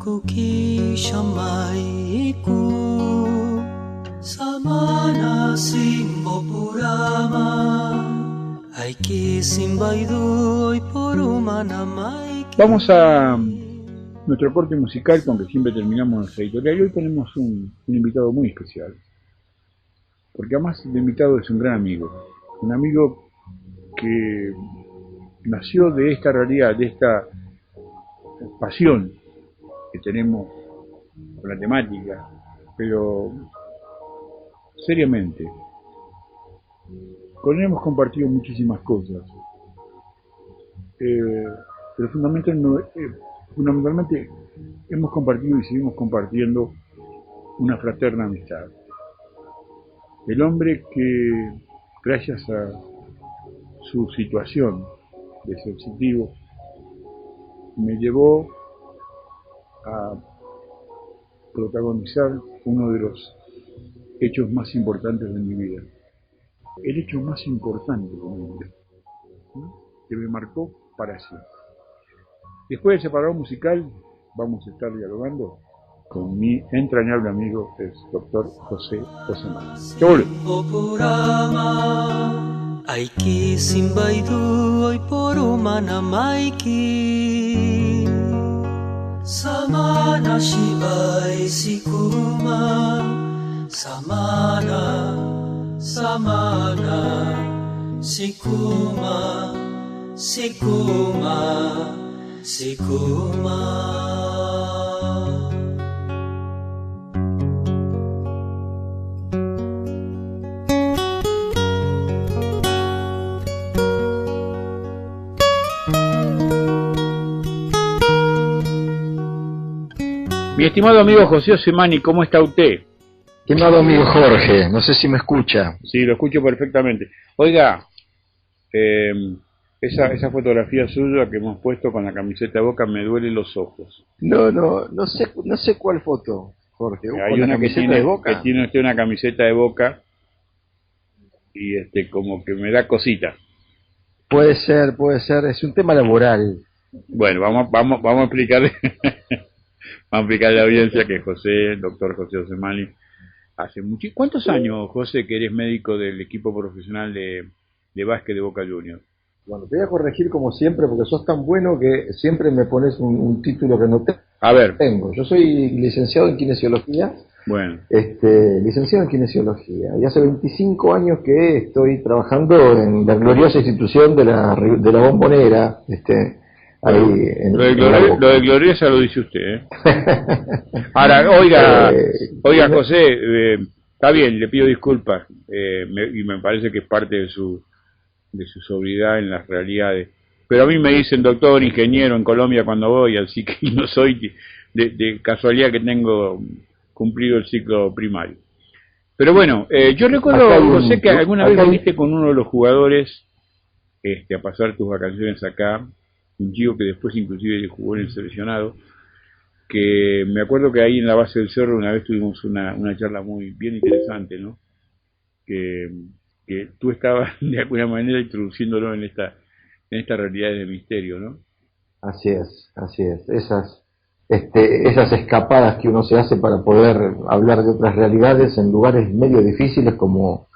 kuki siya may iku sama na simbo purama ay kisimbaidu poruma na may. Vamos a nuestro corte musical con que siempre terminamos nuestra editorial y hoy tenemos un invitado muy especial. Porque además el invitado es un gran amigo. Un amigo que nació de esta realidad, de esta pasión que tenemos por la temática, pero seriamente. Con él hemos compartido muchísimas cosas, pero fundamentalmente hemos compartido y seguimos compartiendo una fraterna amistad. El hombre que, gracias a su situación de sensitivo, me llevó a protagonizar uno de los hechos más importantes de mi vida. El hecho más importante de mi vida, que me marcó para siempre. Después del separado musical, vamos a estar dialogando con mi entrañable amigo, el doctor José Osemani. ¡Que volvemos! Aiki simbaidu oi poruma na maiki samana shibai sikuma samana sikuma Mi estimado amigo José Osemani, ¿cómo está usted? Estimado amigo Jorge, no sé si me escucha. Sí, lo escucho perfectamente. Oiga, esa fotografía suya que hemos puesto con la camiseta de Boca me duelen los ojos. No sé cuál foto, Jorge. Hay una que tiene usted una camiseta de Boca y como que me da cosita. Puede ser, es un tema laboral. Bueno, vamos a explicarle vamos a explicarle a la audiencia que el doctor José Osemani, hace mucho. ¿Cuántos años, José, que eres médico del equipo profesional de básquet de Boca Juniors? Bueno, te voy a corregir como siempre porque sos tan bueno que siempre me pones un título que no tengo. Yo soy licenciado en kinesiología. Bueno. Licenciado en kinesiología. Y hace 25 años que estoy trabajando en la gloriosa institución de la Bombonera. Lo de gloriosa lo dice usted, ¿eh? Ahora, oiga, José, está bien, le pido disculpas, y me parece que es parte de su sobriedad en las realidades. Pero a mí me dicen doctor, ingeniero en Colombia cuando voy, así que no soy de casualidad que tengo cumplido el ciclo primario. Pero bueno, yo recuerdo, José, que alguna vez viniste con uno de los jugadores a pasar tus vacaciones acá, un chico que después inclusive jugó en el seleccionado, que me acuerdo que ahí en la base del cerro una vez tuvimos una charla muy bien interesante, ¿no? Que tú estabas de alguna manera introduciéndolo en esta realidad de misterio, ¿no? Así es. Esas escapadas que uno se hace para poder hablar de otras realidades en lugares medio difíciles como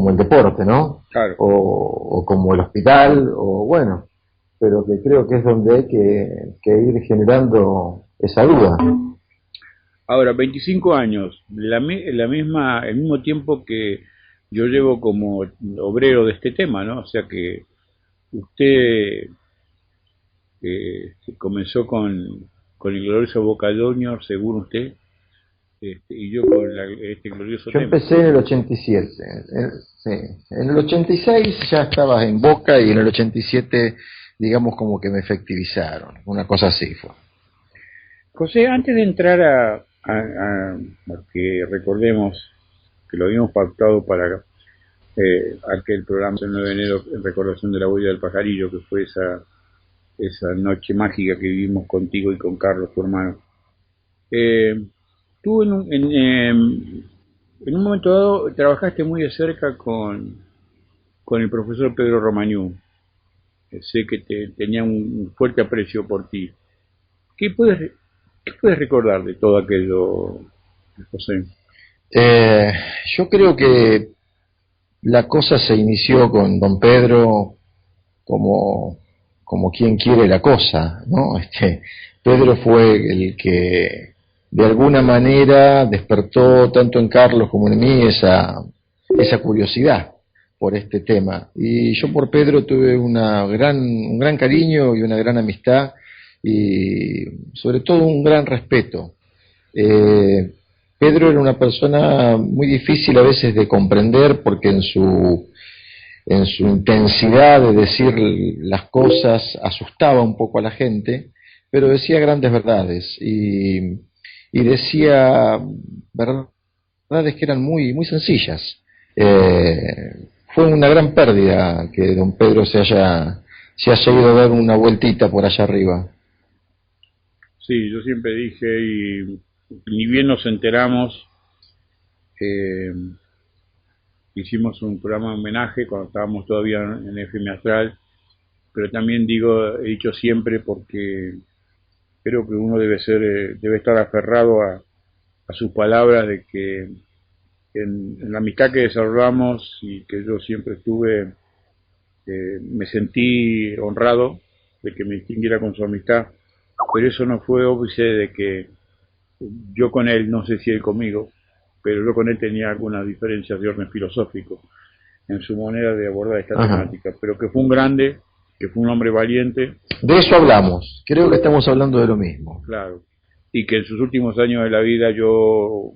el deporte, ¿no? Claro. O como el hospital, o bueno, pero que creo que es donde hay que ir generando esa duda. Ahora, 25 años, el mismo tiempo que yo llevo como obrero de este tema, ¿no? O sea que usted comenzó con el glorioso Boca Juniors, según usted, y yo con este glorioso tema. Yo empecé en el 87, sí. En el 86 ya estaba en Boca y en el 87, digamos, como que me efectivizaron, una cosa así fue. José, antes de entrar a que recordemos que lo habíamos pactado para aquel programa del 9 de enero en recordación de la huella del pajarillo, que fue esa noche mágica que vivimos contigo y con Carlos, tu hermano. Tú en un momento dado trabajaste muy de cerca con el profesor Pedro Romagnú. Sé que tenía un fuerte aprecio por ti. ¿Qué puedes ¿Qué puedes recordar de todo aquello, José? Yo creo que la cosa se inició con don Pedro como quien quiere la cosa, ¿no? Pedro fue el que de alguna manera despertó tanto en Carlos como en mí esa curiosidad por este tema. Y yo por Pedro tuve un gran cariño y una gran amistad y sobre todo un gran respeto. Pedro era una persona muy difícil a veces de comprender porque en su intensidad de decir las cosas asustaba un poco a la gente, pero decía grandes verdades y decía verdades que eran muy, muy sencillas. Fue una gran pérdida que don Pedro se haya ido a dar una vueltita por allá arriba. Sí, yo siempre dije, y ni bien nos enteramos, hicimos un programa de homenaje cuando estábamos todavía en FM Astral, pero también he dicho siempre porque creo que uno debe estar aferrado a sus palabras de que en la amistad que desarrollamos y que yo siempre estuve, me sentí honrado de que me distinguiera con su amistad, pero eso no fue óbice de que yo con él, no sé si él conmigo, pero yo con él tenía algunas diferencias de orden filosófico en su manera de abordar esta temática, pero que fue un grande, que fue un hombre valiente. De eso hablamos, creo que estamos hablando de lo mismo. Claro, y que en sus últimos años de la vida yo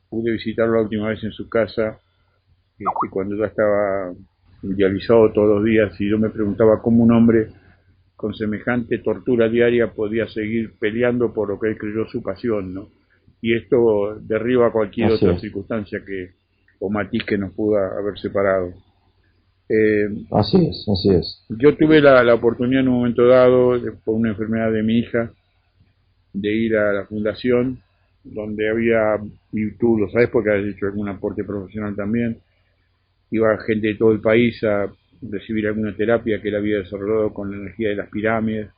pude visitarlo la última vez en su casa, cuando ya estaba dializado todos los días, y yo me preguntaba cómo un hombre con semejante tortura diaria podía seguir peleando por lo que él creyó su pasión, ¿no? Y esto derriba cualquier otra circunstancia o matiz que nos pudo haber separado. Así es. Yo tuve la oportunidad en un momento dado, por una enfermedad de mi hija, de ir a la fundación, donde había, y tú lo sabes porque has hecho algún aporte profesional también, iba gente de todo el país a recibir alguna terapia que él había desarrollado con la energía de las pirámides.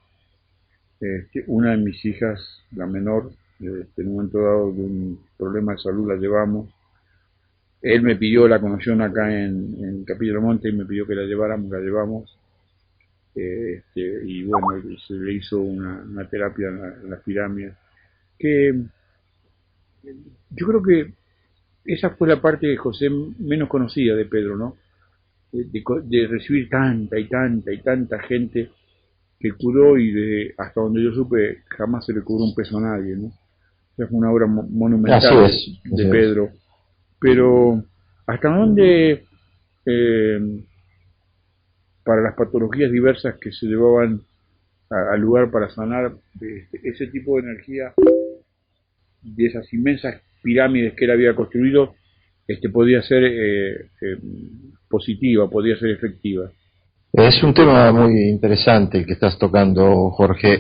Una de mis hijas, la menor, en un momento dado de un problema de salud la llevamos. Él me pidió, la conoció acá en Capilla del Monte y me pidió que la lleváramos, la llevamos. Y bueno, se le hizo una terapia en las pirámides. Que yo creo que esa fue la parte de José menos conocida de Pedro, ¿no? De recibir tanta gente que curó y hasta donde yo supe jamás se le cobró un peso a nadie, ¿no? Esa fue una obra monumental de Pedro. Pero hasta dónde para las patologías diversas que se llevaban al lugar para sanar, ese tipo de energía de esas inmensas pirámides que él había construido, podía ser positiva, podía ser efectiva. Es un tema muy interesante el que estás tocando, Jorge.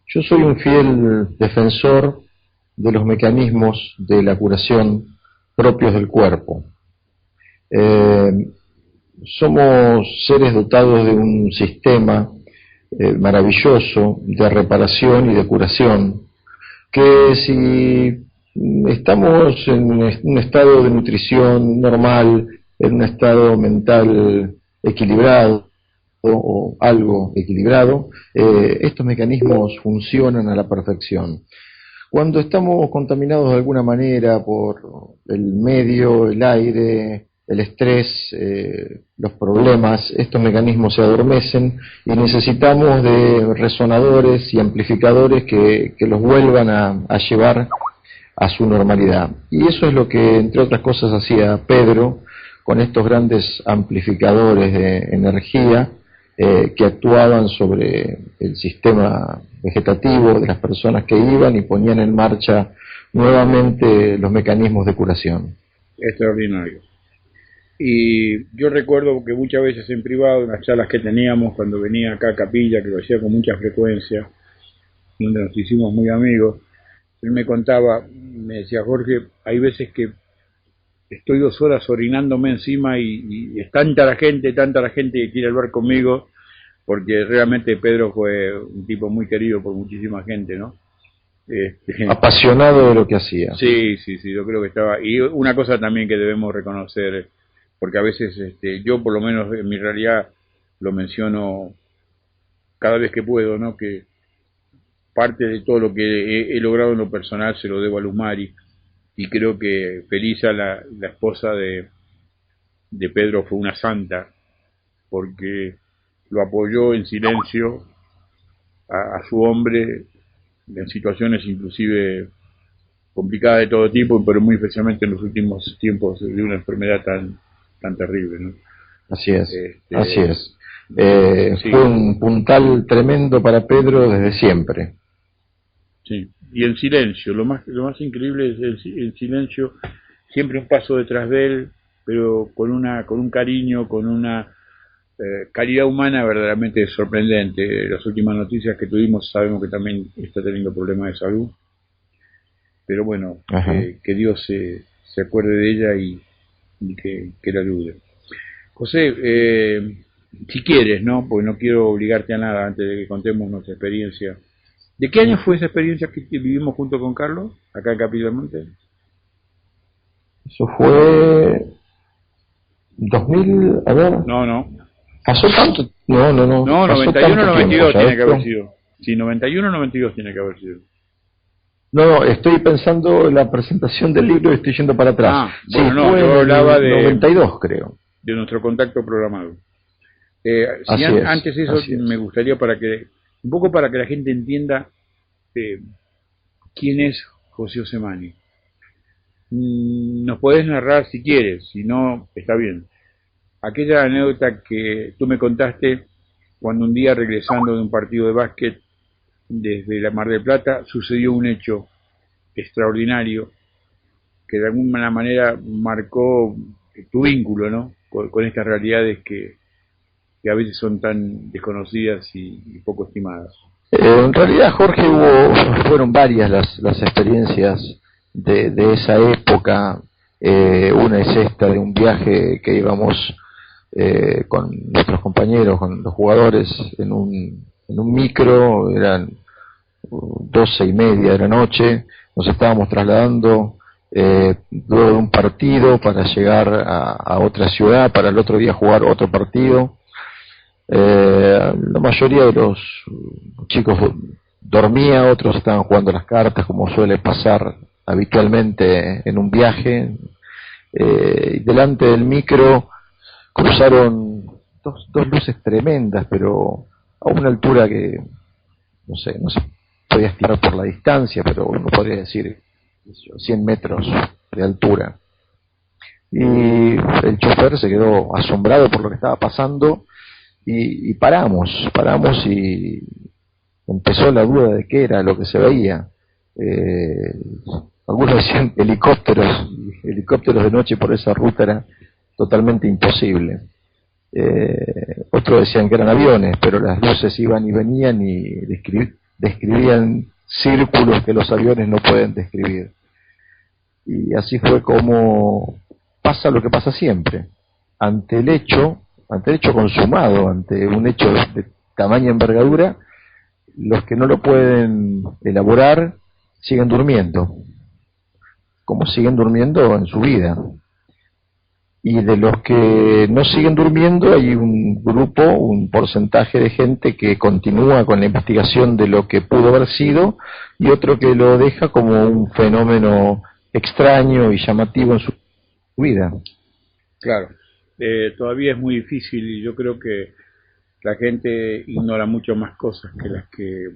Yo soy un fiel defensor de los mecanismos de la curación propios del cuerpo. Somos seres dotados de un sistema maravilloso de reparación y de curación, que si estamos en un estado de nutrición normal, en un estado mental equilibrado o algo equilibrado, estos mecanismos funcionan a la perfección. Cuando estamos contaminados de alguna manera por el medio, el aire, el estrés, los problemas, estos mecanismos se adormecen y necesitamos de resonadores y amplificadores que los vuelvan a llevar a su normalidad. Y eso es lo que, entre otras cosas, hacía Pedro con estos grandes amplificadores de energía que actuaban sobre el sistema vegetativo de las personas que iban y ponían en marcha nuevamente los mecanismos de curación. Extraordinario. Y yo recuerdo que muchas veces en privado, en las charlas que teníamos cuando venía acá a Capilla, que lo hacía con mucha frecuencia, donde nos hicimos muy amigos, él me contaba, me decía: Jorge, hay veces que estoy 2 horas orinándome encima y es tanta la gente que quiere hablar conmigo, porque realmente Pedro fue un tipo muy querido por muchísima gente, ¿no? Apasionado de lo que hacía. Sí, yo creo que estaba. Y una cosa también que debemos reconocer, porque a veces yo por lo menos en mi realidad lo menciono cada vez que puedo, ¿no? Que parte de todo lo que he logrado en lo personal se lo debo a Luz Mari, y creo que Felisa, la esposa de Pedro, fue una santa, porque lo apoyó en silencio a su hombre en situaciones inclusive complicadas de todo tipo, pero muy especialmente en los últimos tiempos de una enfermedad tan terrible, ¿no? Así es, así es. Sí. Fue un puntal tremendo para Pedro desde siempre. Sí, y en silencio, lo más increíble es el silencio, siempre un paso detrás de él, pero con un cariño, con una calidad humana verdaderamente sorprendente. Las últimas noticias que tuvimos, sabemos que también está teniendo problemas de salud, pero bueno, que Dios se acuerde de ella y que la ayude. José, si quieres, ¿no? Porque no quiero obligarte a nada antes de que contemos nuestra experiencia. ¿De qué año fue esa experiencia que vivimos junto con Carlos, acá en Capilla del Monte? Eso fue 2000, a ver. No. ¿Pasó tanto? No. No, 91, 92 tiene que haber sido. Sí, 91, 92 tiene que haber sido. No, estoy pensando en la presentación del libro y estoy yendo para atrás. Sí, bueno, no, yo hablaba de 92, creo. De nuestro contacto programado. Antes de eso, me gustaría un poco para que la gente entienda quién es José Osemani. Nos podés narrar si quieres, si no, está bien. Aquella anécdota que tú me contaste cuando un día, regresando de un partido de básquet desde la Mar del Plata, sucedió un hecho extraordinario que de alguna manera marcó tu vínculo, ¿no? Con estas realidades que a veces son tan desconocidas y poco estimadas. En realidad, Jorge, fueron varias las experiencias de esa época. Una es esta de un viaje que íbamos con nuestros compañeros, con los jugadores, en un micro. Eran 12:30 de la noche, nos estábamos trasladando luego de un partido para llegar a otra ciudad, para el otro día jugar otro partido. La mayoría de los chicos dormía, otros estaban jugando las cartas, como suele pasar habitualmente en un viaje. Y delante del micro cruzaron dos luces tremendas, pero a una altura que no se podía estimar por la distancia, pero uno podría decir 100 metros de altura. Y el chofer se quedó asombrado por lo que estaba pasando y paramos y empezó la duda de qué era lo que se veía. Algunos decían helicópteros de noche por esa ruta era totalmente imposible. Otros decían que eran aviones, pero las luces iban y venían y describían círculos que los aviones no pueden describir. Y así fue como pasa lo que pasa siempre. Ante el hecho consumado, ante un hecho de tamaña envergadura, los que no lo pueden elaborar siguen durmiendo, como siguen durmiendo en su vida. Y de los que no siguen durmiendo hay un grupo, un porcentaje de gente que continúa con la investigación de lo que pudo haber sido, y otro que lo deja como un fenómeno extraño y llamativo en su vida. Claro, todavía es muy difícil, y yo creo que la gente ignora mucho más cosas que las que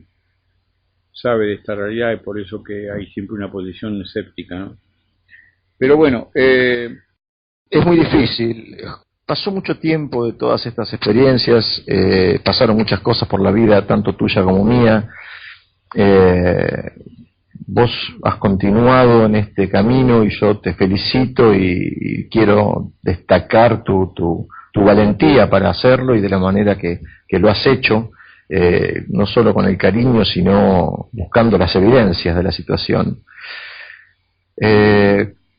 sabe de esta realidad, y por eso que hay siempre una posición escéptica, ¿no? Pero bueno, es muy difícil. Pasó mucho tiempo de todas estas experiencias, pasaron muchas cosas por la vida, tanto tuya como mía. Vos has continuado en este camino y yo te felicito y quiero destacar tu valentía para hacerlo y de la manera que lo has hecho, no solo con el cariño, sino buscando las evidencias de la situación.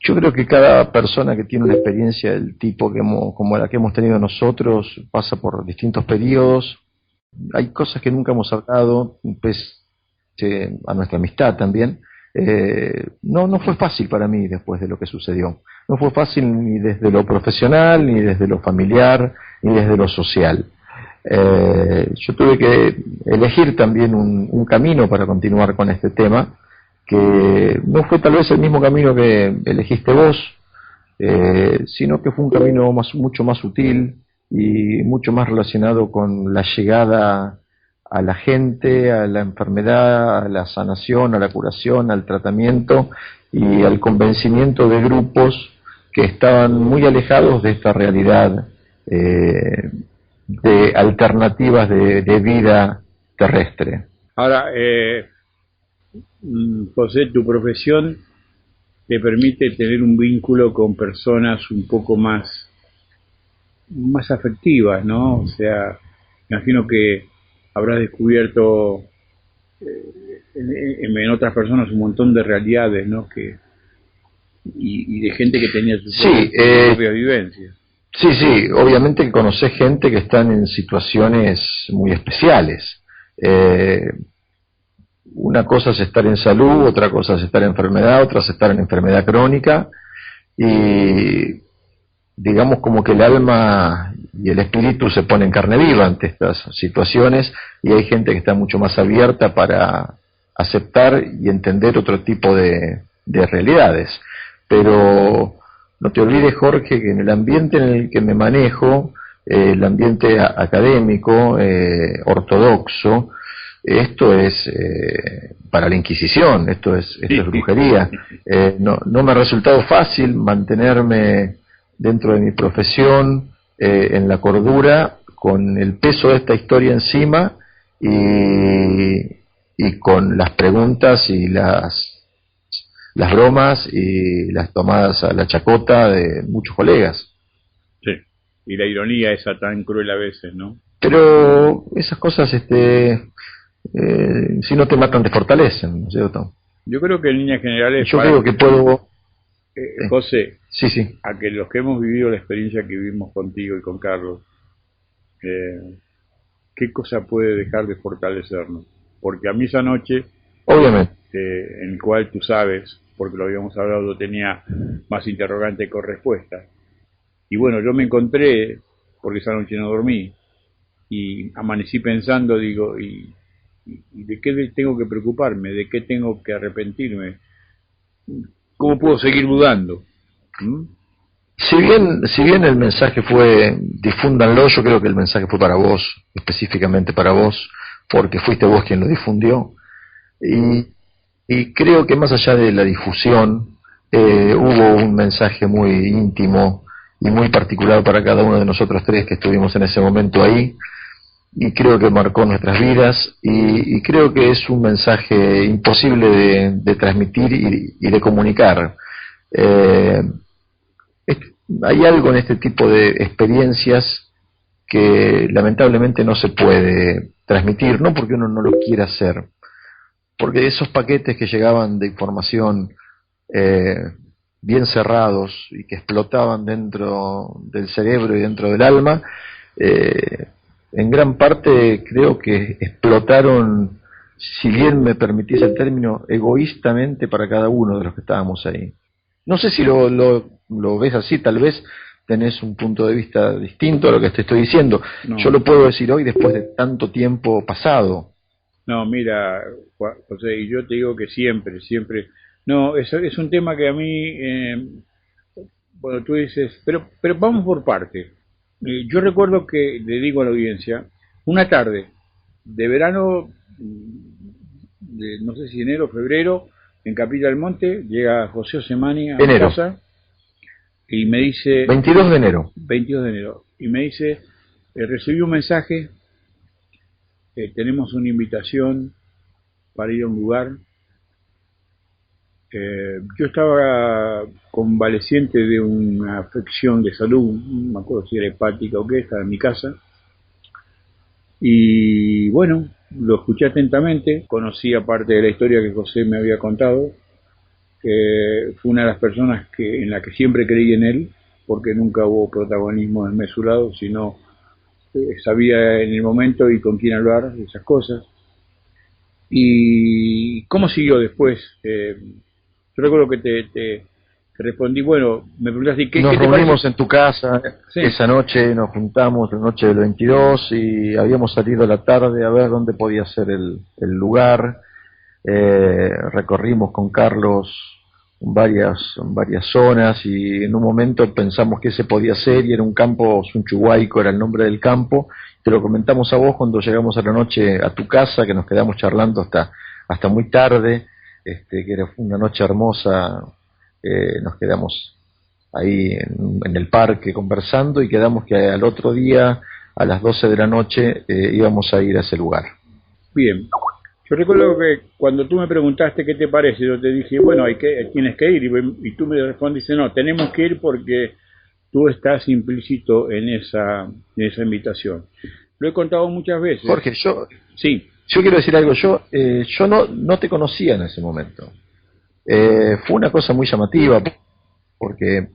Yo creo que cada persona que tiene una experiencia del tipo como la que hemos tenido nosotros pasa por distintos periodos hay cosas que nunca hemos hablado, pues a nuestra amistad también. No fue fácil para mí después de lo que sucedió. No fue fácil ni desde lo profesional, ni desde lo familiar, ni desde lo social. Yo tuve que elegir también un camino para continuar con este tema, que no fue tal vez el mismo camino que elegiste vos, sino que fue un camino mucho más sutil y mucho más relacionado con la llegada a la gente, a la enfermedad, a la sanación, a la curación, al tratamiento y al convencimiento de grupos que estaban muy alejados de esta realidad de alternativas de vida terrestre. Ahora, José, tu profesión te permite tener un vínculo con personas un poco más afectivas, ¿no? O sea, imagino que habrás descubierto en otras personas un montón de realidades, ¿no? Y de gente que tenía sus propias vivencias. Sí, obviamente que conocés gente que están en situaciones muy especiales. Una cosa es estar en salud, otra cosa es estar en enfermedad, otra es estar en enfermedad crónica, y digamos como que el alma y el espíritu se ponen carne viva ante estas situaciones, y hay gente que está mucho más abierta para aceptar y entender otro tipo de realidades. Pero no te olvides, Jorge, que en el ambiente en el que me manejo, el ambiente académico, ortodoxo, esto es para la Inquisición, esto es brujería. No me ha resultado fácil mantenerme dentro de mi profesión, en la cordura, con el peso de esta historia encima y con las preguntas y las bromas y las tomadas a la chacota de muchos colegas. Sí, y la ironía esa tan cruel a veces, ¿no? Pero esas cosas, si no te matan, te fortalecen, ¿no es cierto? Yo creo que en líneas generales... Yo creo que puedo... José, sí. A que los que hemos vivido la experiencia que vivimos contigo y con Carlos, ¿qué cosa puede dejar de fortalecernos? Porque a mí esa noche, obviamente, en el cual tú sabes, porque lo habíamos hablado, yo tenía más interrogante que respuesta. Y bueno, yo me encontré, porque esa noche no dormí, y amanecí pensando, digo, ¿y de qué tengo que preocuparme? ¿De qué tengo que arrepentirme? ¿Cómo puedo seguir dudando? Si bien el mensaje fue difúndanlo, yo creo que el mensaje fue para vos, específicamente para vos, porque fuiste vos quien lo difundió, y creo que más allá de la difusión, hubo un mensaje muy íntimo y muy particular para cada uno de nosotros tres que estuvimos en ese momento ahí, y creo que marcó nuestras vidas, y creo que es un mensaje imposible de transmitir y de comunicar. Hay algo en este tipo de experiencias que lamentablemente no se puede transmitir, no porque uno no lo quiera hacer, porque esos paquetes que llegaban de información bien cerrados y que explotaban dentro del cerebro y dentro del alma, en gran parte creo que explotaron, si bien me permitís el término, egoístamente para cada uno de los que estábamos ahí. No sé si lo ves así, tal vez tenés un punto de vista distinto a lo que te estoy diciendo. No. Yo lo puedo decir hoy después de tanto tiempo pasado. No, mira, José, y yo te digo que siempre, no, es un tema que a mí, bueno, tú dices, pero vamos por parte. Yo recuerdo que, le digo a la audiencia, una tarde de verano, no sé si enero o febrero, en Capilla del Monte, llega José Osemani a mi casa y me dice... 22 de enero. 22 de enero. Y me dice, recibí un mensaje, tenemos una invitación para ir a un lugar. Yo estaba convaleciente de una afección de salud, no me acuerdo si era hepática o qué, estaba en mi casa. Y bueno, lo escuché atentamente, conocí parte de la historia que José me había contado, que fue una de las personas en la que siempre creí en él, porque nunca hubo protagonismo desmesurado, sino sabía en el momento y con quién hablar de esas cosas. ¿Y cómo siguió después? Yo recuerdo que te respondí, bueno, me preguntaste ¿qué nos te reunimos parece? en tu casa, Sí. esa noche nos juntamos, la noche del 22, y habíamos salido a la tarde a ver dónde podía ser el lugar. Recorrimos con Carlos varias zonas y en un momento pensamos que ese podía ser y era un campo, Sunchuhuayco era el nombre del campo. Te lo comentamos a vos cuando llegamos a la noche a tu casa, que nos quedamos charlando hasta muy tarde, que era una noche hermosa. Nos quedamos ahí en el parque conversando y quedamos que al otro día a las 12 de la noche íbamos a ir a ese lugar. Bien. Yo recuerdo que cuando tú me preguntaste qué te parece, yo te dije, bueno, tienes que ir, y tú me respondiste, no, tenemos que ir porque tú estás implícito en esa invitación. Lo he contado muchas veces. Jorge, Sí. Yo quiero decir algo, yo no te conocía en ese momento. Fue una cosa muy llamativa, porque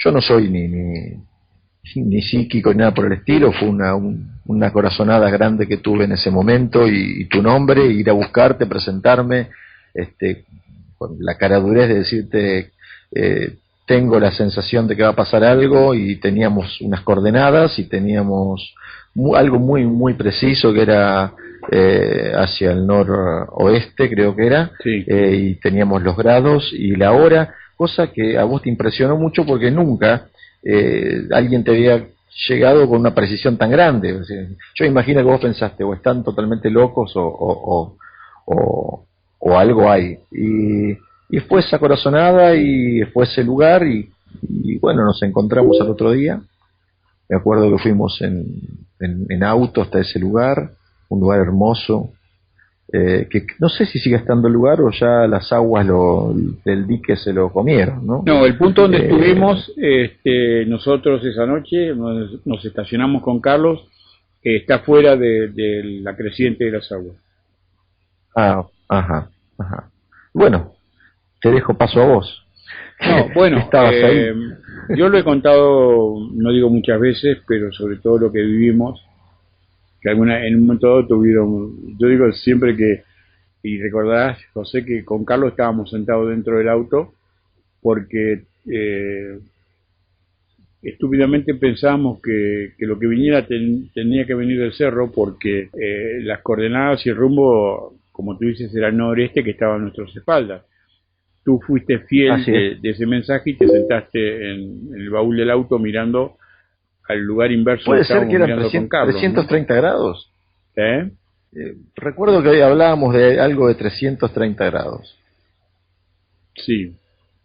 yo no soy ni psíquico ni nada por el estilo. Fue una corazonada grande que tuve en ese momento y tu nombre, ir a buscarte, presentarme, con la caradurez de decirte, tengo la sensación de que va a pasar algo, y teníamos unas coordenadas y teníamos algo muy muy preciso que era hacia el noroeste, creo que era, Sí. Y teníamos los grados y la hora, cosa que a vos te impresionó mucho porque nunca alguien te había llegado con una precisión tan grande. O sea, yo imagino que vos pensaste, o están totalmente locos o algo hay. Y fue esa corazonada y fue ese lugar y bueno, nos encontramos al otro día. Me acuerdo que fuimos en auto hasta ese lugar, un lugar hermoso, que no sé si sigue estando el lugar o ya las aguas del dique se lo comieron, ¿no? No, el punto donde estuvimos nosotros esa noche, nos estacionamos con Carlos, está fuera de la creciente de las aguas. Ajá. Bueno, te dejo paso a vos. No, bueno, estabas ahí. yo lo he contado, no digo muchas veces, pero sobre todo lo que vivimos, que en un momento dado tuvieron, yo digo siempre que, y recordarás, José, que con Carlos estábamos sentados dentro del auto, porque estúpidamente pensábamos que lo que viniera tenía que venir del cerro, porque las coordenadas y el rumbo, como tú dices, era el noreste que estaba a nuestras espaldas. Tú fuiste fiel de ese mensaje y te sentaste en el baúl del auto mirando al lugar inverso. Puede que ser que eran mirando con Carlos, 330 ¿no? grados. Recuerdo que hoy hablábamos de algo de 330 grados. Sí.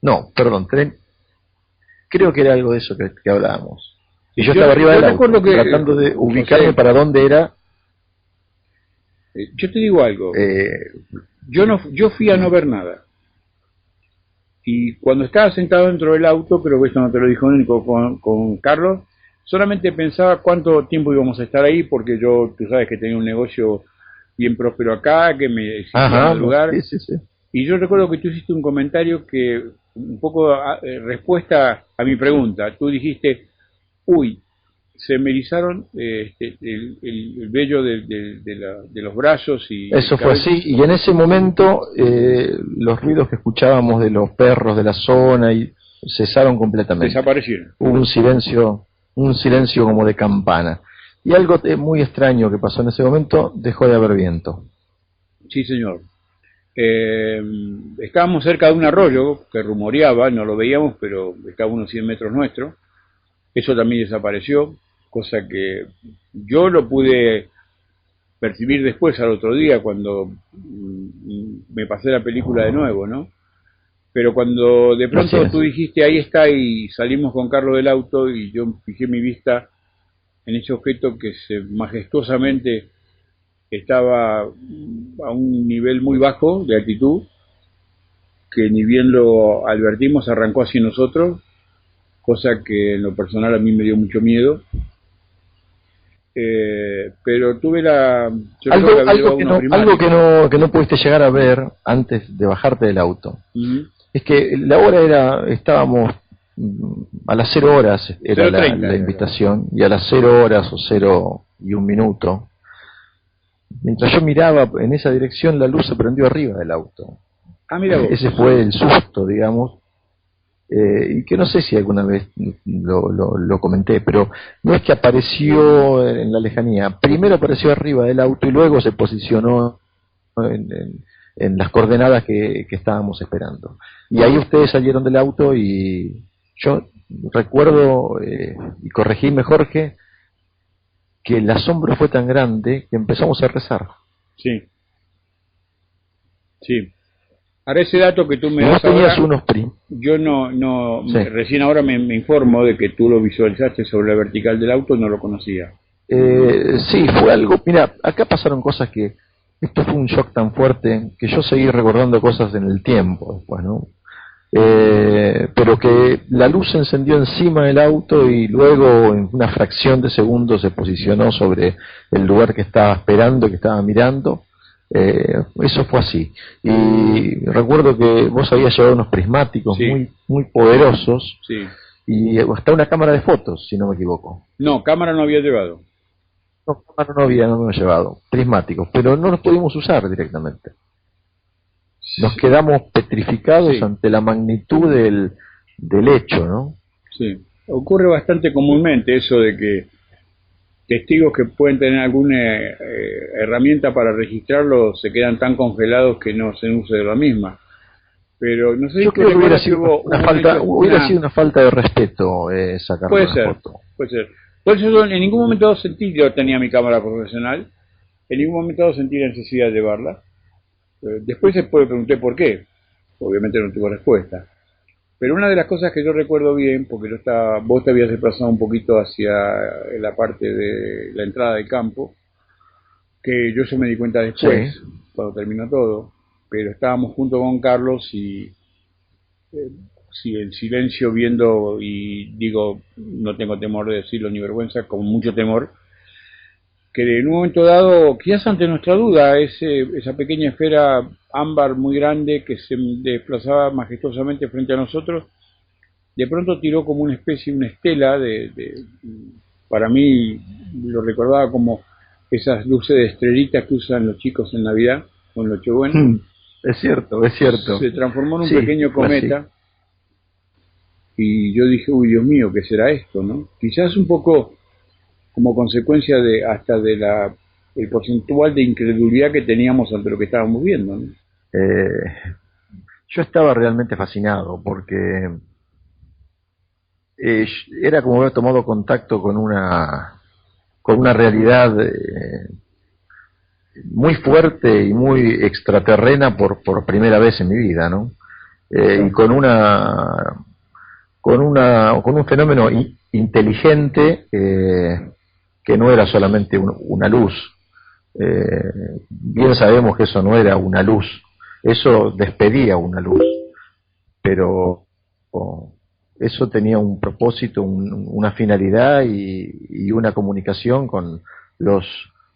No, perdón, creo que era algo de eso que hablábamos. Y yo Yo estaba arriba del auto, recuerdo que, tratando de ubicarme José, para dónde era. Yo te digo algo. Yo fui a no ver nada. Y cuando estaba sentado dentro del auto, creo que esto no te lo dijo único con Carlos, solamente pensaba cuánto tiempo íbamos a estar ahí, porque tú sabes que tenía un negocio bien próspero acá, que me exigía el lugar. Sí. Y yo recuerdo que tú hiciste un comentario que, un poco respuesta a mi pregunta. Tú dijiste, uy, se me erizaron el vello de los brazos. Y eso fue así, y en ese momento los ruidos que escuchábamos de los perros de la zona cesaron completamente. Desaparecieron. Hubo un silencio como de campana. Y algo muy extraño que pasó en ese momento, dejó de haber viento. Sí, señor. Estábamos cerca de un arroyo que rumoreaba, no lo veíamos, pero estaba a unos 100 metros nuestro. Eso también desapareció, cosa que yo lo pude percibir después al otro día cuando me pasé la película de nuevo, ¿no? Pero cuando de pronto tú dijiste ahí está, y salimos con Carlos del auto y yo fijé mi vista en ese objeto que majestuosamente estaba a un nivel muy bajo de altitud, que ni bien lo advertimos arrancó hacia nosotros, cosa que en lo personal a mí me dio mucho miedo. Pero tuve algo que no pudiste llegar a ver antes de bajarte del auto. Es que la hora estábamos a las 0 horas era 0:30 la invitación, y a las 0 horas o 0:01, mientras yo miraba en esa dirección, la luz se prendió arriba del auto. Ah, mira vos. Ese fue el susto, digamos, y que no sé si alguna vez lo comenté, pero no es que apareció en la lejanía, primero apareció arriba del auto y luego se posicionó en las coordenadas que estábamos esperando. Y ahí ustedes salieron del auto y yo recuerdo, y corregime Jorge, que el asombro fue tan grande que empezamos a rezar. Sí. Sí. Ahora ese dato que tú me Vos das tenías ahora, unos yo no Sí. recién ahora me informo de que tú lo visualizaste sobre la vertical del auto, no lo conocía. Sí, fue algo. Mira, acá pasaron cosas que. Esto fue un shock tan fuerte que yo seguí recordando cosas en el tiempo después, ¿no? Pero que la luz se encendió encima del auto y luego en una fracción de segundos se posicionó sobre el lugar que estaba esperando, que estaba mirando. Eso fue así. Y recuerdo que vos habías llevado unos prismáticos Sí. muy poderosos Sí. y hasta una cámara de fotos, si no me equivoco. No, cámara no había llevado. No, cámara no habíamos llevado, prismáticos, pero no los pudimos usar directamente. Nos quedamos petrificados Sí. ante la magnitud del hecho, ¿no? Sí. Ocurre bastante comúnmente eso de que testigos que pueden tener alguna herramienta para registrarlo se quedan tan congelados que no se usa de la misma. Pero no sé si Yo te creo que hubiera recuerdas que sido hubo una un falta, momento- hubiera una- sido una falta de respeto sacar Puede una ser, foto. puede ser. Por eso yo en ningún momento dado sentí, yo tenía mi cámara profesional, en ningún momento dado sentí la necesidad de llevarla. Después después pregunté por qué, obviamente no tuve respuesta. Pero una de las cosas que yo recuerdo bien, porque yo estaba, vos te habías desplazado un poquito hacia la parte de la entrada del campo, que yo eso me di cuenta después, Sí. cuando terminó todo, pero estábamos junto con Carlos y sí, en silencio viendo, y digo, no tengo temor de decirlo ni vergüenza, con mucho temor, que en un momento dado, quizás ante nuestra duda, esa pequeña esfera ámbar muy grande que se desplazaba majestuosamente frente a nosotros, de pronto tiró como una especie, una estela para mí lo recordaba como esas luces de estrellitas que usan los chicos en Navidad, con Nochebuena. Es cierto, es cierto. Se transformó en un Sí, pequeño fue así. cometa. Y yo dije, uy, Dios mío, ¿qué será esto, no? Quizás un poco como consecuencia de hasta de el porcentual de incredulidad que teníamos ante lo que estábamos viendo, ¿no? Yo estaba realmente fascinado porque era como haber tomado contacto con una realidad muy fuerte y muy extraterrena por primera vez en mi vida, ¿no? Y con un fenómeno inteligente que no era solamente una luz. Bien sabemos que eso no era una luz, eso despedía una luz, pero eso tenía un propósito, una finalidad y una comunicación con los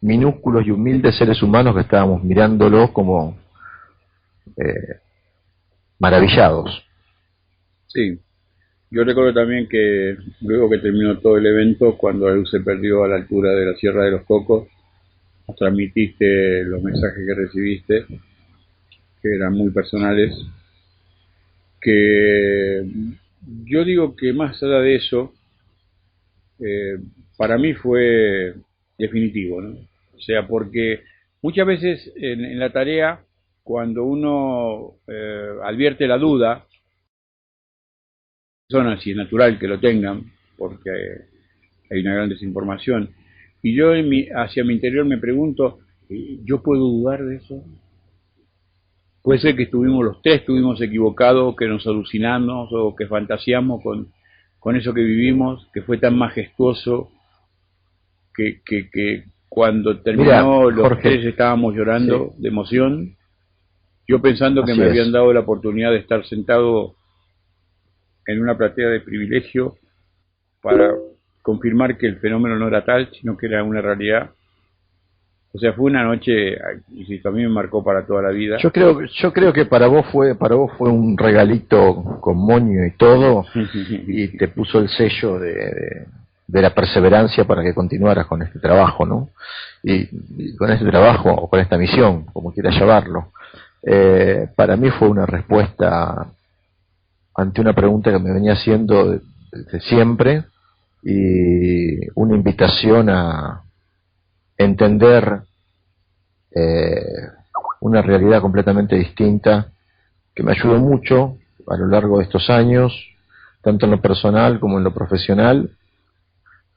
minúsculos y humildes seres humanos que estábamos mirándolos como maravillados. Sí. Yo recuerdo también que luego que terminó todo el evento, cuando la luz se perdió a la altura de la Sierra de los Cocos, nos transmitiste los mensajes que recibiste, que eran muy personales, que yo digo que más allá de eso, para mí fue definitivo, ¿no? O sea, porque muchas veces en la tarea, cuando uno advierte la duda, personas, y es natural que lo tengan, porque hay una gran desinformación, y yo hacia mi interior me pregunto, ¿yo puedo dudar de eso? Puede ser que los tres estuvimos equivocados, que nos alucinamos o que fantaseamos con eso que vivimos, que fue tan majestuoso que cuando terminó Mira, los Jorge, tres estábamos llorando sí, de emoción, yo pensando que así me es. habían dado la oportunidad de estar sentado en una platea de privilegio para confirmar que el fenómeno no era tal, sino que era una realidad. O sea, fue una noche, insisto, a mí me marcó para toda la vida. Yo creo que para vos fue un regalito con moño y todo, y te puso el sello de la perseverancia para que continuaras con este trabajo, ¿no? Y con este trabajo, o con esta misión, como quieras llamarlo. Para mí fue una respuesta ante una pregunta que me venía haciendo desde siempre, y una invitación a entender una realidad completamente distinta, que me ayudó mucho a lo largo de estos años, tanto en lo personal como en lo profesional,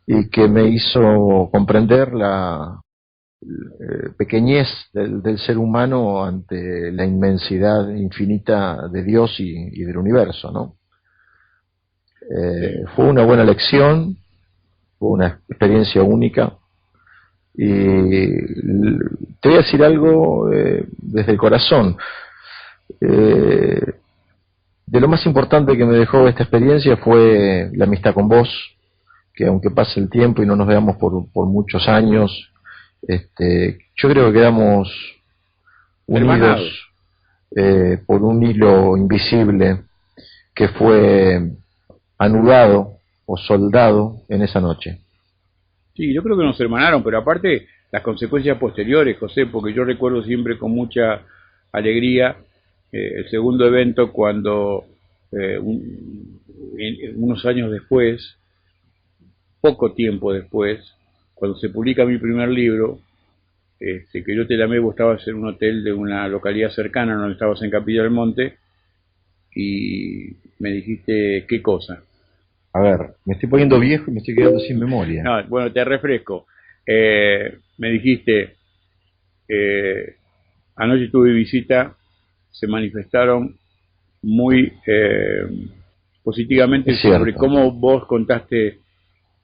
y que me hizo comprender la pequeñez del ser humano ante la inmensidad infinita de Dios y del universo, ¿no? Fue una buena lección, fue una experiencia única, y te voy a decir algo desde el corazón. De lo más importante que me dejó esta experiencia fue la amistad con vos, que aunque pase el tiempo y no nos veamos por muchos años, yo creo que quedamos unidos por un hilo invisible que fue anudado o soldado en esa noche. Sí, yo creo que nos hermanaron, pero aparte las consecuencias posteriores, José, porque yo recuerdo siempre con mucha alegría el segundo evento cuando unos años después, poco tiempo después, cuando se publica mi primer libro, que yo te llamé, vos estabas en un hotel de una localidad cercana, donde estabas en Capilla del Monte, y me dijiste, ¿qué cosa? A ver, me estoy poniendo viejo y me estoy quedando sin memoria. No, bueno, te refresco. Me dijiste, anoche tuve visita, se manifestaron muy positivamente sobre cómo vos contaste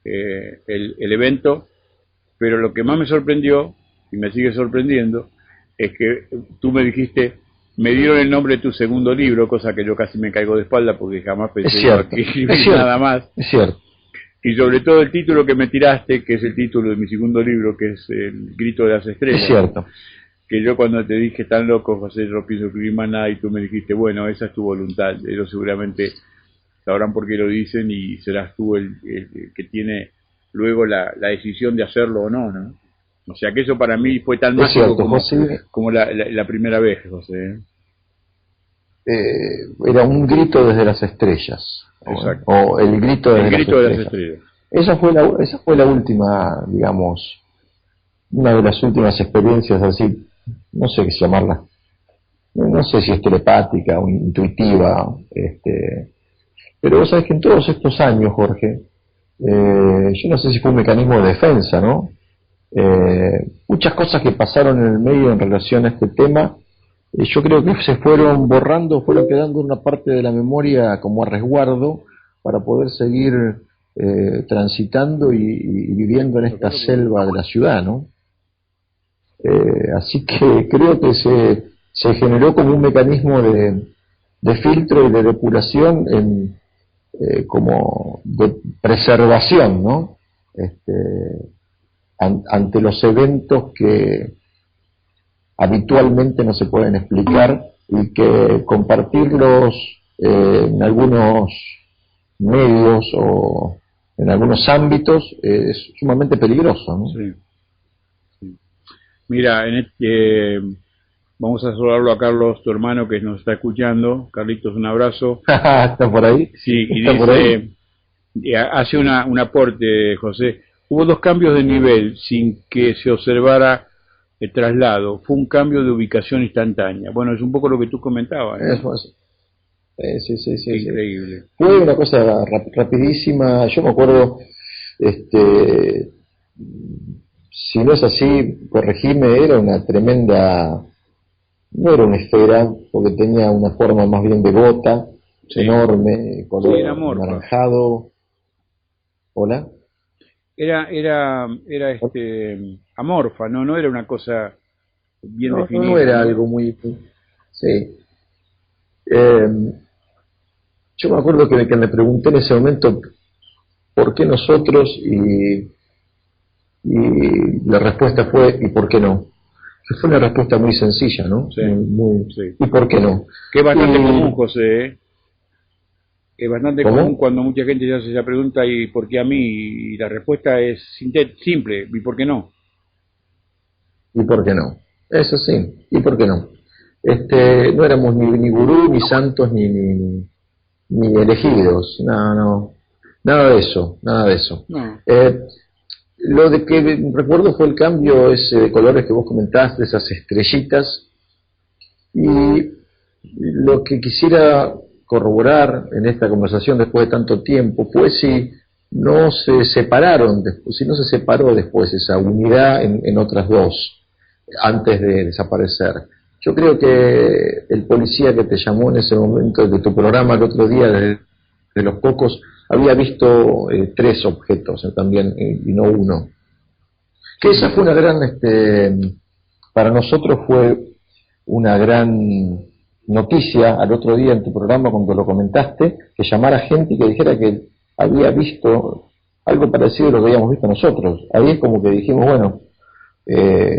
el evento, pero lo que más me sorprendió, y me sigue sorprendiendo, es que tú me dijiste, me dieron el nombre de tu segundo libro, cosa que yo casi me caigo de espalda porque jamás pensé que escribir nada más. Es cierto. Y sobre todo el título que me tiraste, que es el título de mi segundo libro, que es El Grito de las Estrellas. Es cierto. Que yo cuando te dije tan loco, José, yo no pienso escribir más nada, y tú me dijiste, bueno, esa es tu voluntad. Ellos seguramente sabrán por qué lo dicen y serás tú el que tiene luego la decisión de hacerlo o no, ¿no? O sea que eso para mí fue tan mágico como la primera vez, José. Era un grito desde las estrellas. Exacto. O el grito de las estrellas. Esa fue la última, digamos, una de las últimas experiencias así, no sé qué llamarla. No sé si es telepática o intuitiva, pero vos sabés que en todos estos años, Jorge, yo no sé si fue un mecanismo de defensa, ¿no? Muchas cosas que pasaron en el medio en relación a este tema, yo creo que se fueron borrando, fueron quedando en una parte de la memoria como a resguardo para poder seguir transitando y viviendo en esta selva de la ciudad, ¿no? Así que creo que se generó como un mecanismo de filtro y de depuración como de preservación, ¿no? Ante los eventos que habitualmente no se pueden explicar, y que compartirlos en algunos medios o en algunos ámbitos es sumamente peligroso, ¿no? Sí. Sí. Mira, vamos a saludarlo a Carlos, tu hermano, que nos está escuchando. Carlitos, un abrazo. ¿Está por ahí? Sí, y dice, hace un aporte, José. Hubo dos cambios de nivel sin que se observara el traslado. Fue un cambio de ubicación instantánea. Bueno, es un poco lo que tú comentabas, ¿no? Sí. Increíble. Fue una cosa rapidísima. Yo me acuerdo, si no es así, corregime, era una tremenda, no era una esfera, porque tenía una forma más bien de gota, enorme, color anaranjado. ¿Hola? Era amorfa, no era una cosa bien definida. No era algo muy... Sí. Yo me acuerdo que me pregunté en ese momento por qué nosotros, y la respuesta fue ¿y por qué no? Fue una respuesta muy sencilla, ¿no? Sí, sí. ¿Y por qué no? Que es bastante común, José, ¿eh? Es bastante ¿Cómo? común cuando mucha gente se hace esa pregunta y ¿por qué a mí? Y la respuesta es simple, ¿y por qué no? ¿Y por qué no? Eso sí, ¿y por qué no? No éramos ni gurú, ni santos, ni elegidos, no, nada de eso, nada de eso. No. Lo de que recuerdo fue el cambio ese de colores que vos comentaste, esas estrellitas, y lo que quisiera corroborar en esta conversación después de tanto tiempo fue si no se separaron después, si no se separó después esa unidad en otras dos antes de desaparecer. Yo creo que el policía que te llamó en ese momento de tu programa el otro día, de los pocos, había visto 3 objetos también, y no uno. Que esa fue una gran, para nosotros fue una gran noticia al otro día en tu programa cuando lo comentaste, que llamara gente y que dijera que había visto algo parecido a lo que habíamos visto nosotros. Ahí es como que dijimos, bueno,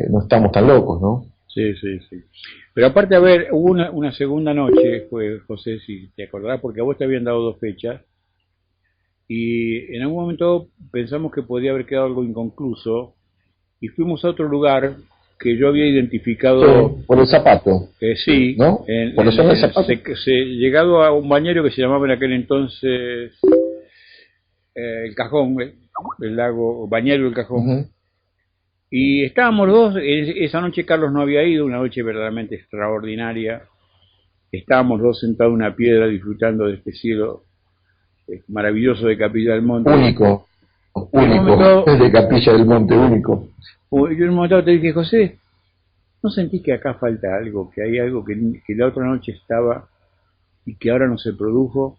no estamos tan locos, ¿no? Sí. Pero aparte, a ver, hubo una segunda noche, fue, José, si te acordarás, porque a vos te habían dado 2 fechas, y en algún momento pensamos que podía haber quedado algo inconcluso, y fuimos a otro lugar que yo había identificado... Sí, por el zapato. Sí, ¿no? Por la zona del zapato. Llegado a un bañero que se llamaba en aquel entonces el Cajón, el lago, bañero del Cajón. Uh-huh. Y estábamos los dos, esa noche Carlos no había ido, una noche verdaderamente extraordinaria. Estábamos los dos sentados en una piedra disfrutando de este cielo maravilloso de Capilla del Monte. Único, de Capilla del Monte, único. Yo en un momento te dije, José, ¿no sentís que acá falta algo, que hay algo que la otra noche estaba y que ahora no se produjo?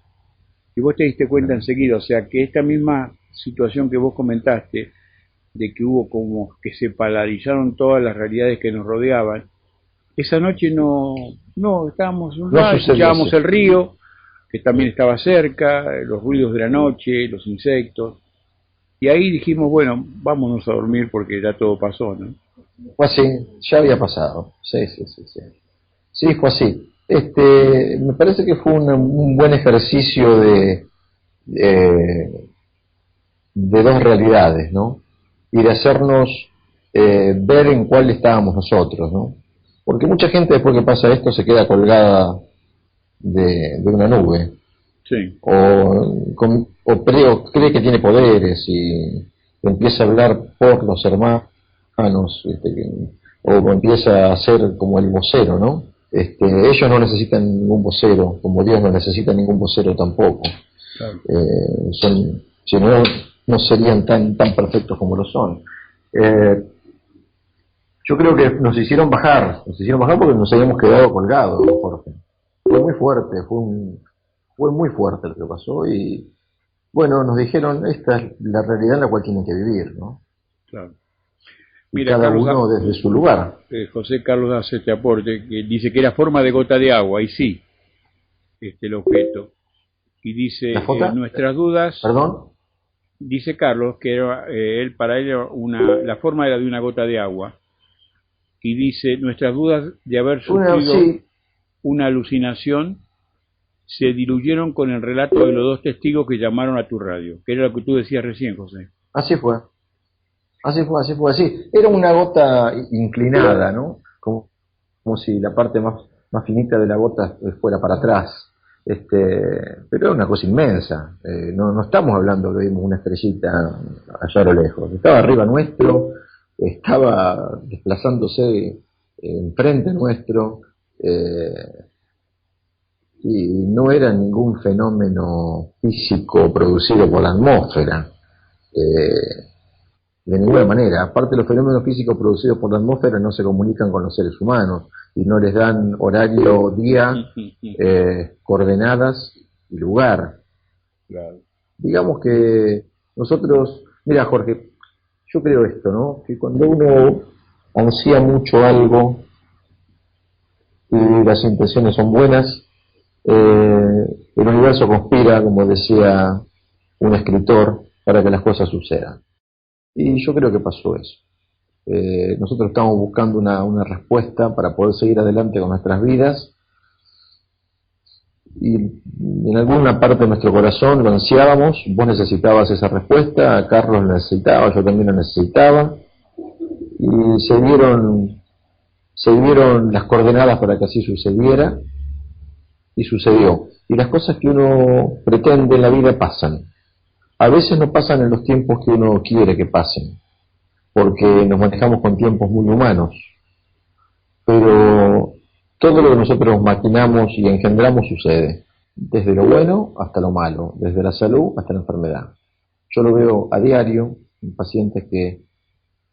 Y vos te diste cuenta enseguida, o sea, que esta misma situación que vos comentaste, de que hubo como que se polarizaron todas las realidades que nos rodeaban, esa noche no estábamos en un lugar, escuchábamos el río, que también estaba cerca, los ruidos de la noche, los insectos, y ahí dijimos, bueno, vámonos a dormir porque ya todo pasó, ¿no? Fue así, ya había pasado, sí. Sí, fue así. Me parece que fue un buen ejercicio de 2 realidades, ¿no? Y de hacernos ver en cuál estábamos nosotros, ¿no? Porque mucha gente después que pasa esto se queda colgada de una nube. Sí. O cree que tiene poderes y empieza a hablar por los hermanos, o empieza a ser como el vocero, ¿no? Ellos no necesitan ningún vocero, como Dios no necesita ningún vocero tampoco. Claro. Si no serían tan perfectos como lo son. Yo creo que nos hicieron bajar porque nos habíamos quedado colgados, Jorge. Fue muy fuerte, fue muy fuerte lo que pasó y bueno, nos dijeron, esta es la realidad en la cual tienen que vivir, ¿no? Claro. Mira, cada Carlos uno desde su lugar. José Carlos hace este aporte que dice que era forma de gota de agua, y sí, el objeto. Y dice, nuestras dudas... ¿Perdón? Dice Carlos que era, para él la forma era de una gota de agua. Y dice, nuestras dudas de haber sufrido una alucinación se diluyeron con el relato de los 2 testigos que llamaron a tu radio, que era lo que tú decías recién, José. Así fue. Era una gota inclinada, ¿no? Como si la parte más finita de la gota fuera para atrás. Pero era una cosa inmensa. No estamos hablando que vimos una estrellita allá a lo lejos. Estaba arriba nuestro, estaba desplazándose enfrente nuestro, y no era ningún fenómeno físico producido por la atmósfera. De ninguna manera. Aparte, los fenómenos físicos producidos por la atmósfera no se comunican con los seres humanos y no les dan horario, día, coordenadas y lugar. Claro. Digamos que nosotros, mira Jorge, yo creo esto, ¿no? Que cuando uno ansía mucho algo y las intenciones son buenas, el universo conspira, como decía un escritor, para que las cosas sucedan. Y yo creo que pasó eso. Nosotros estamos buscando una respuesta para poder seguir adelante con nuestras vidas, y en alguna parte de nuestro corazón lo ansiábamos. Vos necesitabas esa respuesta, Carlos la necesitaba, yo también la necesitaba, y se dieron las coordenadas para que así sucediera, y sucedió. Y las cosas que uno pretende en la vida pasan. A veces no pasan en los tiempos que uno quiere que pasen, porque nos manejamos con tiempos muy humanos, pero todo lo que nosotros maquinamos y engendramos sucede, desde lo bueno hasta lo malo, desde la salud hasta la enfermedad. Yo lo veo a diario en pacientes que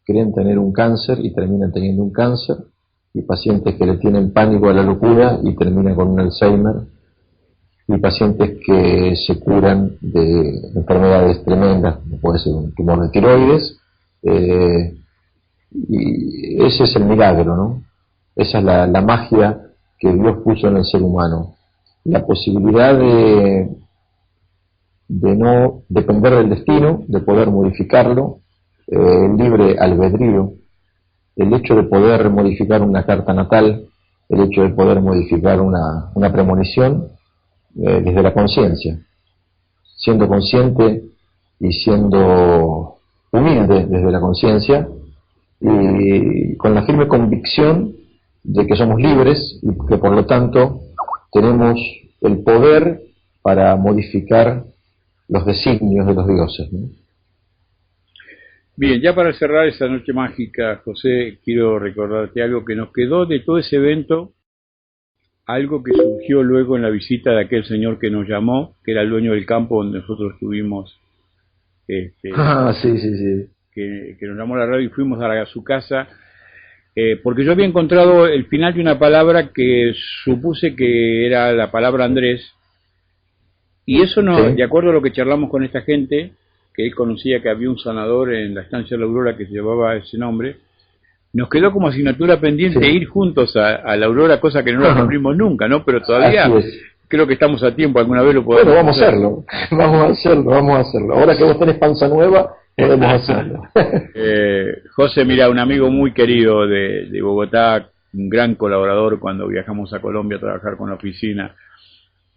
creen tener un cáncer y terminan teniendo un cáncer, y pacientes que le tienen pánico a la locura y terminan con un Alzheimer, y pacientes que se curan de enfermedades tremendas, como puede ser un tumor de tiroides, y ese es el milagro, ¿no? Esa es la magia que Dios puso en el ser humano, la posibilidad de no depender del destino, de poder modificarlo, el libre albedrío, el hecho de poder modificar una carta natal, el hecho de poder modificar una premonición, desde la conciencia, siendo consciente y siendo humilde desde la conciencia, y con la firme convicción de que somos libres y que por lo tanto tenemos el poder para modificar los designios de los dioses, ¿no? Bien, ya para cerrar esta noche mágica, José, quiero recordarte algo que nos quedó de todo ese evento, algo que surgió luego en la visita de aquel señor que nos llamó, que era el dueño del campo donde nosotros estuvimos, sí. Que nos llamó a la radio y fuimos a su casa, porque yo había encontrado el final de una palabra que supuse que era la palabra Andrés, y eso no, Sí. de acuerdo a lo que charlamos con esta gente, que él conocía que había un sanador en la estancia de la Aurora que se llevaba ese nombre, nos quedó como asignatura pendiente Sí. ir juntos a la Aurora, cosa que no la cumplimos nunca, ¿no? Pero todavía Así es. creo que estamos a tiempo, alguna vez lo podemos Bueno, vamos a hacerlo. Ahora que vos tenés panza nueva, podemos hacerlo. José, mira, un amigo muy querido de Bogotá, un gran colaborador cuando viajamos a Colombia a trabajar con la oficina,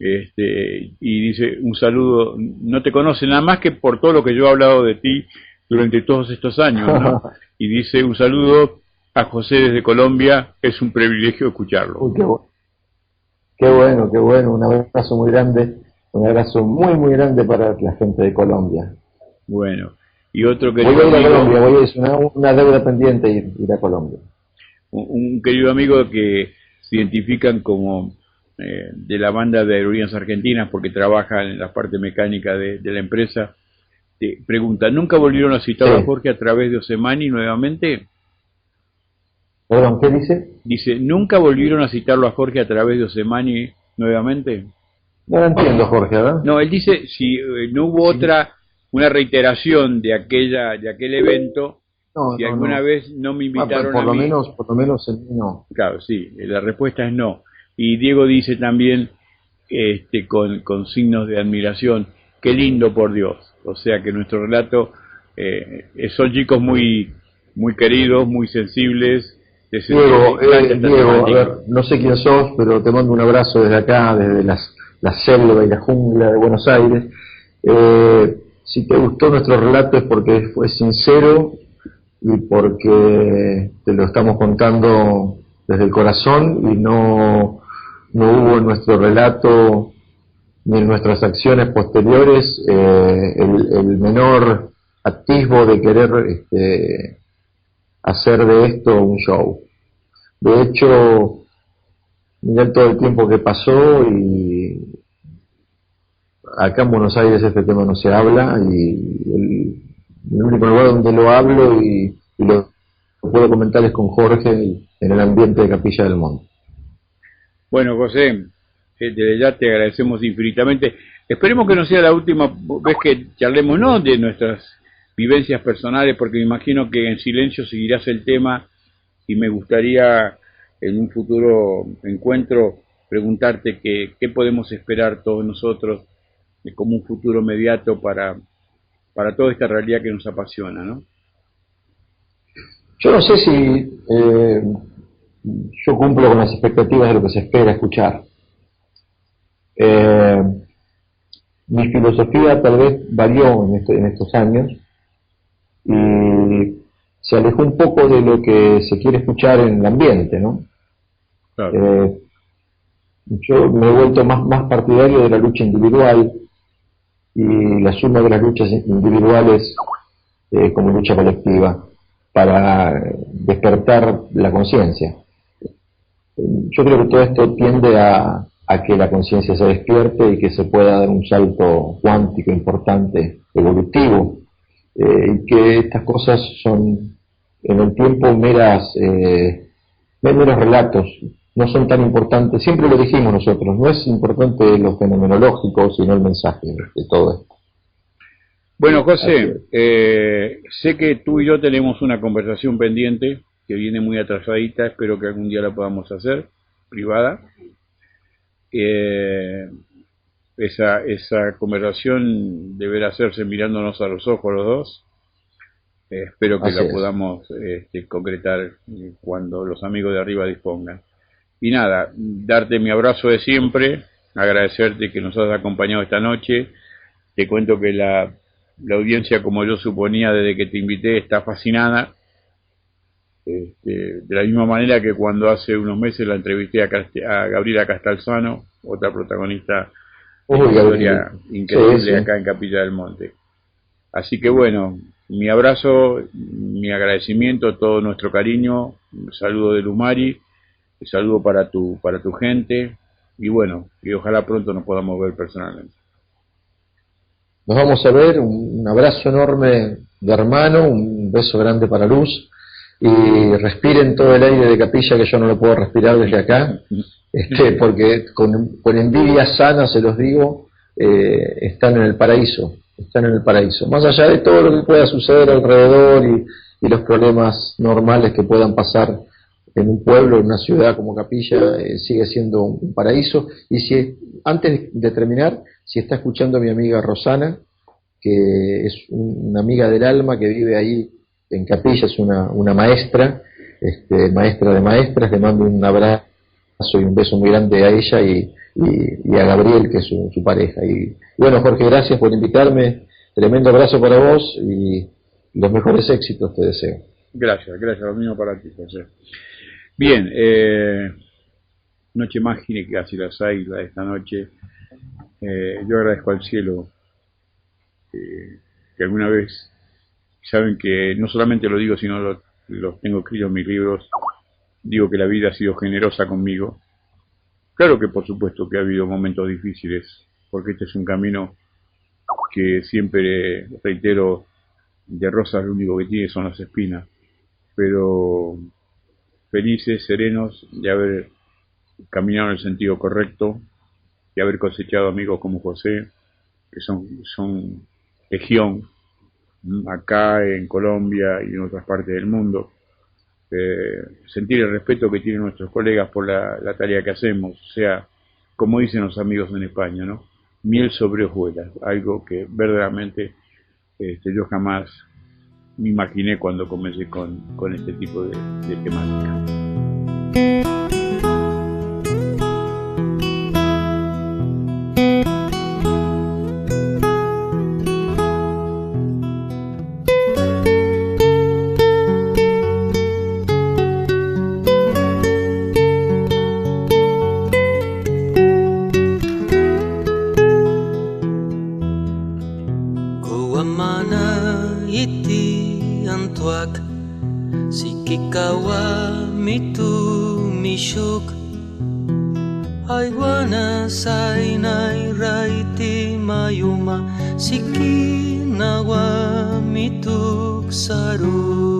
y dice un saludo, no te conoce nada más que por todo lo que yo he hablado de ti durante todos estos años, ¿no? Y dice un saludo a José desde Colombia, es un privilegio escucharlo. Uy, qué bueno, un abrazo muy grande, un abrazo muy muy grande para la gente de Colombia. Bueno, y otro Voy querido a ir a amigo, Colombia, es una deuda pendiente ir a Colombia. un querido amigo que se identifican como de la banda de Aerolíneas Argentinas porque trabaja en la parte mecánica de la empresa, pregunta, ¿nunca volvieron a citar a Sí. Jorge a través de Osemani nuevamente? Perdón, ¿qué dice? Dice, ¿nunca volvieron a citarlo a Jorge a través de Osemani nuevamente? No lo entiendo, Jorge, ¿verdad? No, él dice, si no hubo una reiteración de aquel evento, No, si alguna vez no me invitaron por a lo mí. menos en mí no. Claro, sí, la respuesta es no. Y Diego dice también, con signos de admiración, qué lindo por Dios. O sea que nuestro relato, son chicos muy, muy queridos, muy sensibles. Diego, a ver, no sé quién sos, pero te mando un abrazo desde acá, desde la selva y la jungla de Buenos Aires. Si te gustó nuestro relato es porque fue sincero y porque te lo estamos contando desde el corazón, y no hubo en nuestro relato ni en nuestras acciones posteriores el menor atisbo de querer hacer de esto un show. De hecho, mirá todo el tiempo que pasó, y acá en Buenos Aires este tema no se habla, y el único lugar donde lo hablo y lo puedo comentar es con Jorge en el ambiente de Capilla del Monte. Bueno, José, desde ya te agradecemos infinitamente. Esperemos que no sea la última vez que charlemos, no de nuestras vivencias personales, porque me imagino que en silencio seguirás el tema, y me gustaría en un futuro encuentro preguntarte qué podemos esperar todos nosotros como un futuro inmediato para toda esta realidad que nos apasiona, ¿no? Yo no sé si yo cumplo con las expectativas de lo que se espera escuchar. Mi filosofía tal vez varió en estos años y se alejó un poco de lo que se quiere escuchar en el ambiente, ¿no? Claro. Yo me he vuelto más partidario de la lucha individual y la suma de las luchas individuales como lucha colectiva para despertar la conciencia. Yo creo que todo esto tiende a que la conciencia se despierte y que se pueda dar un salto cuántico importante, evolutivo, y que estas cosas son en el tiempo meros relatos, no son tan importantes, siempre lo dijimos nosotros, no es importante lo fenomenológico, sino el mensaje de todo esto. Bueno, José, sé que tú y yo tenemos una conversación pendiente que viene muy atrasadita, espero que algún día la podamos hacer, privada. Esa conversación deberá hacerse mirándonos a los ojos los dos. Espero que la podamos concretar cuando los amigos de arriba dispongan. Y nada, darte mi abrazo de siempre, agradecerte que nos has acompañado esta noche. Te cuento que la audiencia, como yo suponía desde que te invité, está fascinada. De la misma manera que cuando hace unos meses la entrevisté a Gabriela Castalzano, otra protagonista de una historia increíble acá en Capilla del Monte. Así que bueno, mi abrazo, mi agradecimiento, todo nuestro cariño, un saludo de Lumari, un saludo para tu gente, y bueno, y ojalá pronto nos podamos ver personalmente. Nos vamos a ver, un abrazo enorme de hermano, un beso grande para Luz, y respiren todo el aire de Capilla, que yo no lo puedo respirar desde acá, porque con envidia sana, se los digo, están en el paraíso, más allá de todo lo que pueda suceder alrededor y los problemas normales que puedan pasar en un pueblo, en una ciudad como Capilla, sigue siendo un paraíso. Y antes de terminar, si está escuchando mi amiga Rosana, que es una amiga del alma que vive ahí en Capilla, es una maestra, maestra de maestras, le mando un abrazo y un beso muy grande a ella y a Gabriel, que es su pareja. Y bueno, Jorge, gracias por invitarme, tremendo abrazo para vos y los mejores éxitos te deseo. Gracias, lo mismo para ti, José. Bien, noche mágica, casi las 6 de esta noche. Yo agradezco al cielo que alguna vez, saben que no solamente lo digo, sino los tengo escrito en mis libros, digo que la vida ha sido generosa conmigo. Claro que por supuesto que ha habido momentos difíciles, porque este es un camino que siempre, reitero, de rosas lo único que tiene son las espinas, pero felices, serenos de haber caminado en el sentido correcto, de haber cosechado amigos como José, que son legión acá en Colombia y en otras partes del mundo. Sentir el respeto que tienen nuestros colegas por la tarea que hacemos, o sea, como dicen los amigos en España, ¿no? Miel sobre hojuelas, algo que verdaderamente yo jamás me imaginé cuando comencé con este tipo de temática. Siki nawa mituk saru